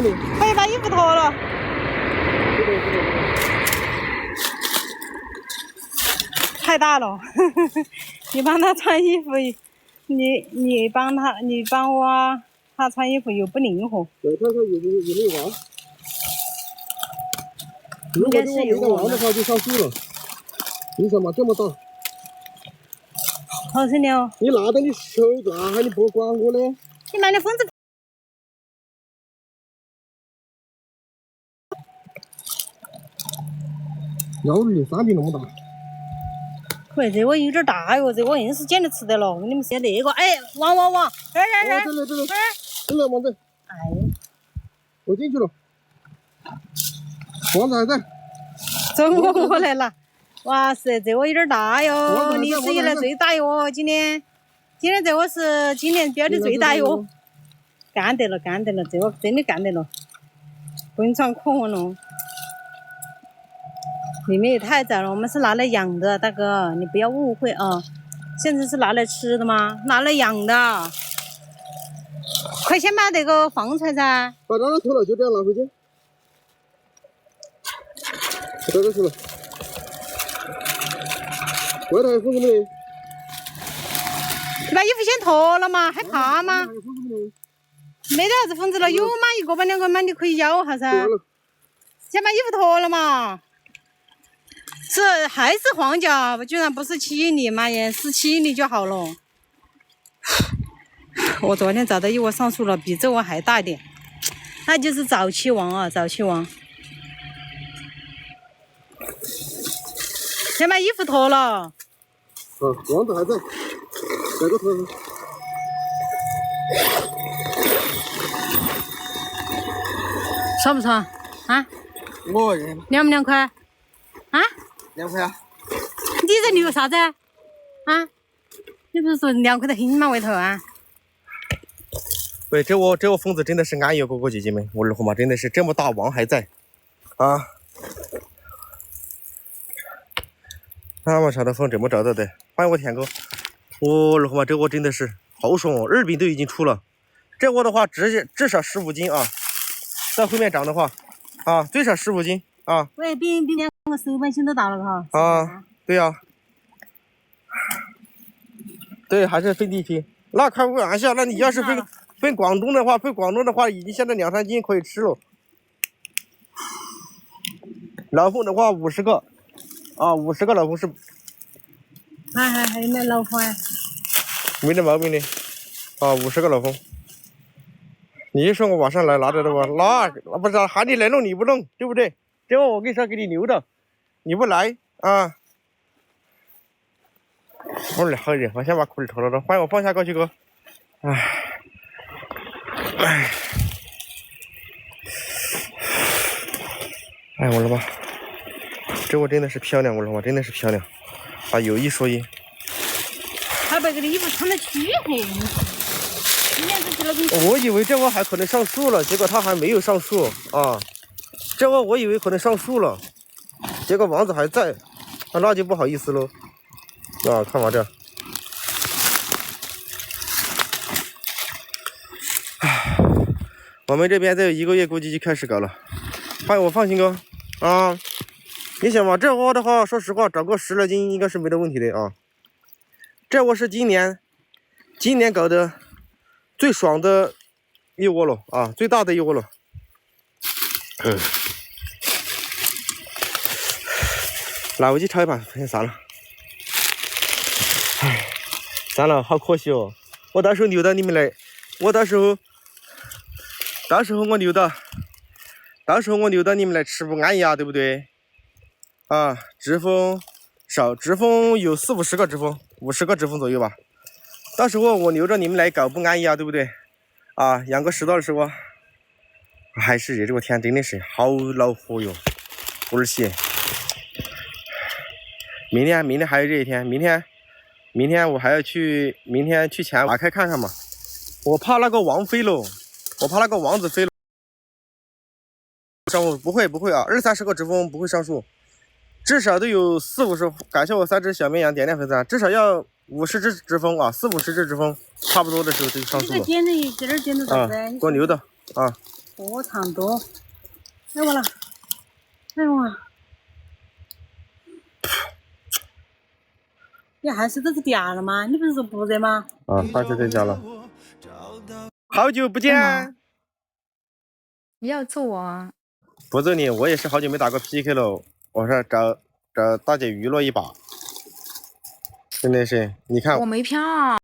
可以把衣服脱了。太大了，你帮他穿衣服，你帮他穿衣服又不灵活。对，他说有没有王？如果这个没个王的话，就上树了。你想嘛，这么大。好生了。你拿到你手抓，还你不管我呢？你买的疯子。要是有3斤那么大。喂，这个有点大哟，这个硬是捡着吃的了。你们现在那个，哎，汪，这儿，这来王子。哎，我进去了。王子还在。走，我来了。哇塞，这个有点大哟，历史以来最大哟，今天这个是今年标的最大哟。干得了，这个真的干得了，滚床可恶了。里面也太脏了，我们是拿来养的，大哥，你不要误会啊！现在是拿来吃的吗？拿来养的，快先把这个放出来噻！把这偷了，就这样拿回去。这个是了，外头还有疯子没？你把衣服先脱了嘛，还怕吗？没得啥子疯子了，有嘛1个吧2个嘛，你可以要下噻。先把衣服脱了嘛。是还是黄脚，居然不是7厘嘛，也17厘就好了。我昨天找到一窝上树了，比这窝还大一点，那就是早期王啊，早期王。先把衣服脱了。王子还在，哪个脱？爽不爽啊？我认。凉不凉快？啊2块啊！你在留啥子？啊？你不是说凉快的很吗？外头啊？喂，这窝疯子真的是安逸，哥哥姐姐们，我二货嘛真的是这么大王还在啊！那么长的风怎么找到的？欢迎我田哥，我二货嘛这窝真的是好爽哦，2饼都已经出了。这窝的话至少15斤啊，在后面长的话啊，最少15斤啊。喂，比2个手板心都大了哈。啊，对呀、对，还是分地皮。那开玩笑，那你要是分广东的话，已经现在2、3斤可以吃了。老凤的话50个，啊，50个老凤是。还有那老虎啊？没得毛病的，啊，50个老凤。你一说我晚上来拿着的话，那不是喊你来弄你不弄，对不对？这个我跟你说给你留着，你不来啊。好热，我先把裤子脱了，欢迎我放下过去哥。哎，我的妈！这我真的是漂亮，我的妈，真的是漂亮啊！有一说一，他把这个衣服穿得黢黑。我以为这窝还可能上树了，结果它还没有上树啊！这窝我以为可能上树了，结果王子还在，那就不好意思喽。啊，看完这。我们这边再有1个月估计就开始搞了。欢迎我放心哥啊！你想嘛，这窝的话，说实话，长个10来斤应该是没得问题的啊。这窝是今年搞的最爽的一窝了啊，最大的一窝了。来，我去炒一盘，先散了。唉，散了，好可惜哦。我到时候留到你们来，到时候我留到你们来吃不安逸啊，对不对？啊，直风少，直风有40-50个直风，50个直风左右吧。到时候我留着你们来搞不安逸啊，对不对？啊，养个10到20窝，还是热，这个天真的是好恼火哟，儿媳。明天还有这一天，明天我还要去，明天去前打开看看嘛。我怕那个王飞了，我怕那个王子飞了。上树不会啊，20-30个直风不会上树，至少都有40-50。感谢我3只小绵羊点粉丝，至少要50只直风啊，40-50只直风，差不多的时候就上树了。这点着啥子？给我留的啊。多长多，哎我了，哎呦啊！你还是都是掉了吗？你不是说不热吗？啊，还是在家了。好久不见。你要揍我啊？不揍你，我也是好久没打过 PK 了。我说找大姐娱乐一把，真的是，你看我没票。